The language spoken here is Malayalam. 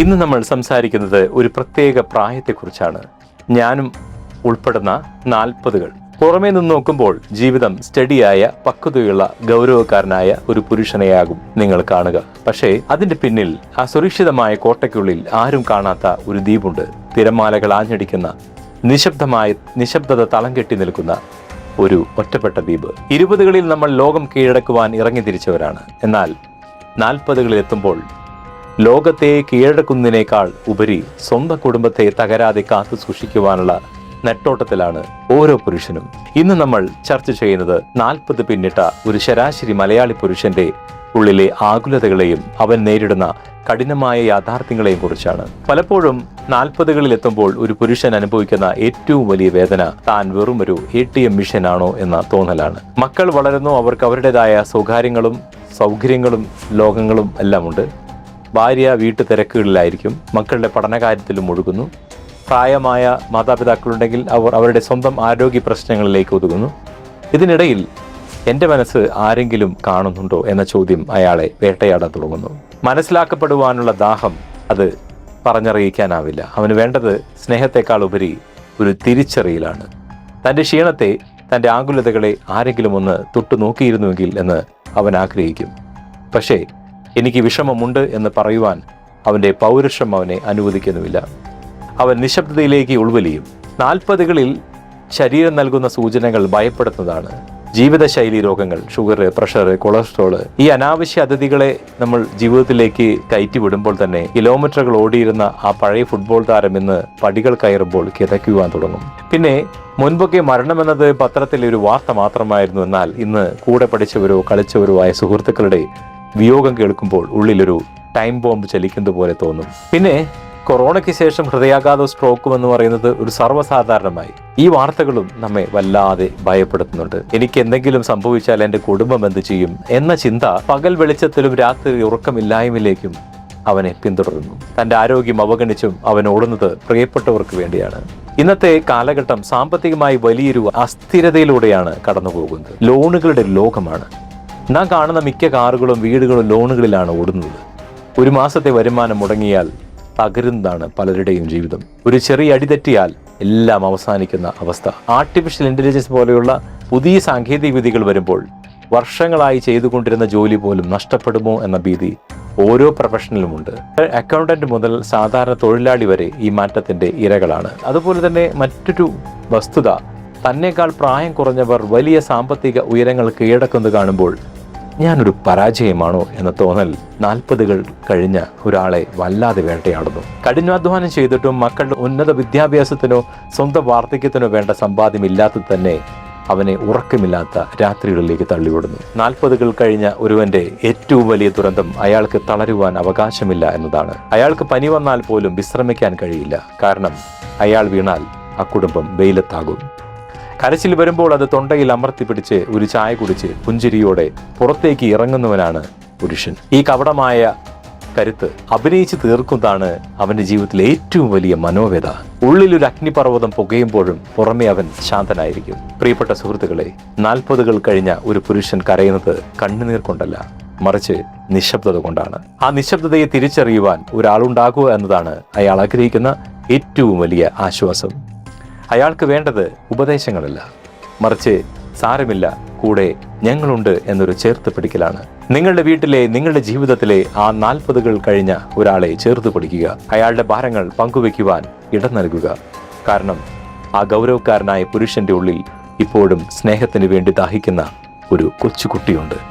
ഇന്ന് നമ്മൾ സംസാരിക്കുന്നത് ഒരു പ്രത്യേക പ്രായത്തെക്കുറിച്ചാണ്. ഞാനും ഉൾപ്പെടുന്ന 40കൾ. പുറമേ നിന്ന് നോക്കുമ്പോൾ ജീവിതം സ്റ്റഡിയായ, പക്വതയുള്ള, ഗൗരവക്കാരനായ ഒരു പുരുഷനെയാകും നിങ്ങൾ കാണുക. പക്ഷേ അതിന്റെ പിന്നിൽ ആ സുരക്ഷിതമായ കോട്ടയ്ക്കുള്ളിൽ ആരും കാണാത്ത ഒരു ദ്വീപുണ്ട്. തിരമാലകൾ ആഞ്ഞടിക്കുന്ന, നിശബ്ദത തളം കെട്ടി നിൽക്കുന്ന ഒരു ഒറ്റപ്പെട്ട ദ്വീപ്. 20കളിൽ നമ്മൾ ലോകം കീഴടക്കുവാൻ ഇറങ്ങി തിരിച്ചവരാണ്. എന്നാൽ 40കളിൽ എത്തുമ്പോൾ ലോകത്തെ കീഴടക്കുന്നതിനേക്കാൾ ഉപരി സ്വന്തം കുടുംബത്തെ തകരാതെ കാത്തു സൂക്ഷിക്കുവാനുള്ള നെട്ടോട്ടത്തിലാണ് ഓരോ പുരുഷനും. ഇന്ന് നമ്മൾ ചർച്ച ചെയ്യുന്നത് 40 പിന്നിട്ട ഒരു ശരാശരി മലയാളി പുരുഷന്റെ ഉള്ളിലെ ആകുലതകളെയും അവൻ നേരിടുന്ന കഠിനമായ യാഥാർത്ഥ്യങ്ങളെയും കുറിച്ചാണ്. പലപ്പോഴും 40കളിൽ എത്തുമ്പോൾ ഒരു പുരുഷൻ അനുഭവിക്കുന്ന ഏറ്റവും വലിയ വേദന താൻ വെറും ഒരു ATM മിഷനാണോ എന്ന തോന്നലാണ്. മക്കൾ വളരുന്നു, അവർക്ക് അവരുടേതായ സൗകര്യങ്ങളും ലോകങ്ങളും എല്ലാം ഉണ്ട്. ഭാര്യ വീട്ടു തിരക്കുകളിലായിരിക്കും, മക്കളുടെ പഠനകാര്യത്തിലും മുഴുകുന്നു. പ്രായമായ മാതാപിതാക്കളുണ്ടെങ്കിൽ അവർ അവരുടെ സ്വന്തം ആരോഗ്യ പ്രശ്നങ്ങളിലേക്ക് ഒതുങ്ങുന്നു. ഇതിനിടയിൽ എൻ്റെ മനസ്സ് ആരെങ്കിലും കാണുന്നുണ്ടോ എന്ന ചോദ്യം അയാളെ വേട്ടയാടാൻ തുടങ്ങുന്നു. മനസ്സിലാക്കപ്പെടുവാനുള്ള ദാഹം അത് പറഞ്ഞറിയിക്കാനാവില്ല. അവന് വേണ്ടത് സ്നേഹത്തെക്കാൾ ഉപരി ഒരു തിരിച്ചറിയലാണ്. തൻ്റെ ക്ഷീണത്തെ, തൻ്റെ ആകുലതകളെ ആരെങ്കിലും ഒന്ന് തൊട്ടു നോക്കിയിരുന്നുവെങ്കിൽ എന്ന് അവൻ ആഗ്രഹിക്കും. പക്ഷേ എനിക്ക് വിഷമമുണ്ട് എന്ന് പറയുവാൻ അവൻ്റെ പൗരുഷം അവനെ അനുവദിക്കുന്നുമില്ല. അവൻ നിശബ്ദതയിലേക്ക് ഉൾവലിയും. 40കളിൽ ശരീരം നൽകുന്ന സൂചനകൾ ഭയപ്പെടുത്തുന്നതാണ്. ജീവിതശൈലി രോഗങ്ങൾ, ഷുഗർ, പ്രഷർ, കൊളസ്ട്രോള്, ഈ അനാവശ്യ അതിഥികളെ നമ്മൾ ജീവിതത്തിലേക്ക് കയറ്റിവിടുമ്പോൾ തന്നെ കിലോമീറ്ററുകൾ ഓടിയിരുന്ന ആ പഴയ ഫുട്ബോൾ താരം ഇന്ന് പടികൾ കയറുമ്പോൾ കിതയ്ക്കുവാൻ തുടങ്ങും. പിന്നെ മുൻപൊക്കെ മരണമെന്നത് പത്രത്തിലെ ഒരു വാർത്ത മാത്രമായിരുന്നു. എന്നാൽ ഇന്ന് കൂടെ പഠിച്ചവരോ കളിച്ചവരോ ആയ സുഹൃത്തുക്കളുടെ വിയോഗം കേൾക്കുമ്പോൾ ഉള്ളിലൊരു ടൈം ബോംബ് ചലിക്കുന്നത് പോലെ തോന്നും. പിന്നെ കൊറോണയ്ക്ക് ശേഷം ഹൃദയാഘാതവും സ്ട്രോക്കും എന്ന് പറയുന്നത് ഒരു സർവ്വസാധാരണമായി. ഈ വാർത്തകളും നമ്മെ വല്ലാതെ ഭയപ്പെടുത്തുന്നുണ്ട്. എനിക്ക് എന്തെങ്കിലും സംഭവിച്ചാൽ എൻ്റെ കുടുംബം എന്ത് ചെയ്യും എന്ന ചിന്ത പകൽ വെളിച്ചത്തിലും രാത്രി ഉറക്കമില്ലായ്മയിലേക്കും അവനെ പിന്തുടരുന്നു. തൻ്റെ ആരോഗ്യം അവഗണിച്ചും അവൻ ഓടുന്നത് പ്രിയപ്പെട്ടവർക്ക് വേണ്ടിയാണ്. ഇന്നത്തെ കാലഘട്ടം സാമ്പത്തികമായി വലിയൊരു അസ്ഥിരതയിലൂടെയാണ് കടന്നു പോകുന്നത്. ലോണുകളുടെ ലോകമാണ്. നാം കാണുന്ന മിക്ക കാറുകളും വീടുകളും ലോണുകളിലാണ് ഓടുന്നത്. ഒരു മാസത്തെ വരുമാനം മുടങ്ങിയാൽ തകരുന്നതാണ് പലരുടെയും ജീവിതം. ഒരു ചെറിയ അടി തെറ്റിയാൽ എല്ലാം അവസാനിക്കുന്ന അവസ്ഥ. ആർട്ടിഫിഷ്യൽ ഇന്റലിജൻസ് പോലെയുള്ള പുതിയ സാങ്കേതിക വിദ്യകൾ വരുമ്പോൾ വർഷങ്ങളായി ചെയ്തുകൊണ്ടിരുന്ന ജോലി പോലും നഷ്ടപ്പെടുമോ എന്ന ഭീതി ഓരോ പ്രൊഫഷനിലുമുണ്ട്. അക്കൗണ്ടന്റ് മുതൽ സാധാരണ തൊഴിലാളി വരെ ഈ മാറ്റത്തിന്റെ ഇരകളാണ്. അതുപോലെ തന്നെ മറ്റൊരു വസ്തുത, തന്നേക്കാൾ പ്രായം കുറഞ്ഞവർ വലിയ സാമ്പത്തിക ഉയരങ്ങൾ കീഴടക്കുന്നത് കാണുമ്പോൾ ഞാനൊരു പരാജയമാണോ എന്ന തോന്നൽ 40കൾ കഴിഞ്ഞ ഒരാളെ വല്ലാതെ വേട്ടയാടുന്നു. കഠിനാധ്വാനം ചെയ്തിട്ടും മക്കളുടെ ഉന്നത വിദ്യാഭ്യാസത്തിനോ സ്വന്തം വാർദ്ധക്യത്തിനോ വേണ്ട സമ്പാദ്യമില്ലാത്തത് തന്നെ അവനെ ഉറക്കമില്ലാത്ത രാത്രികളിലേക്ക് തള്ളിവിടുന്നു. 40കൾ കഴിഞ്ഞ ഒരുവന്റെ ഏറ്റവും വലിയ ദുരന്തം അയാൾക്ക് തളരുവാൻ അവകാശമില്ല എന്നതാണ്. അയാൾക്ക് പനി വന്നാൽ പോലും വിശ്രമിക്കാൻ കഴിയില്ല. കാരണം അയാൾ വീണാൽ ആ കുടുംബം വെയിലത്താകും. കരച്ചിൽ വരുമ്പോൾ അത് തൊണ്ടയിൽ അമർത്തി പിടിച്ച് ഒരു ചായ കുടിച്ച് പുഞ്ചിരിയോടെ പുറത്തേക്ക് ഇറങ്ങുന്നവനാണ് പുരുഷൻ. ഈ കപടമായ കരുത്ത് അഭിനയിച്ച് തീർക്കുന്നതാണ് അവന്റെ ജീവിതത്തിലെ ഏറ്റവും വലിയ മനോവേദ. ഉള്ളിലൊരു അഗ്നിപർവ്വതം പുകയുമ്പോഴും പുറമെ അവൻ ശാന്തനായിരിക്കും. പ്രിയപ്പെട്ട സുഹൃത്തുക്കളെ, 40കൾ കഴിഞ്ഞ ഒരു പുരുഷൻ കരയുന്നത് കണ്ണുനീർ കൊണ്ടല്ല, മറിച്ച് നിശബ്ദത കൊണ്ടാണ്. ആ നിശബ്ദതയെ തിരിച്ചറിയുവാൻ ഒരാളുണ്ടാകുക എന്നതാണ് അയാൾ ആഗ്രഹിക്കുന്ന ഏറ്റവും വലിയ ആശ്വാസം. അയാൾക്ക് വേണ്ടത് ഉപദേശങ്ങളല്ല, മറിച്ച് സാരമില്ല, കൂടെ ഞങ്ങളുണ്ട് എന്നൊരു ചേർത്ത് പിടിക്കലാണ്. നിങ്ങളുടെ വീട്ടിലെ, നിങ്ങളുടെ ജീവിതത്തിലെ ആ 40കൾ കഴിഞ്ഞ ഒരാളെ ചേർത്ത് പിടിക്കുക. അയാളുടെ ഭാരങ്ങൾ പങ്കുവെക്കുവാൻ ഇടം നൽകുക. കാരണം ആ ഗൗരവക്കാരനായ പുരുഷന്റെ ഉള്ളിൽ ഇപ്പോഴും സ്നേഹത്തിന് വേണ്ടി ദാഹിക്കുന്ന ഒരു കൊച്ചുകുട്ടിയുണ്ട്.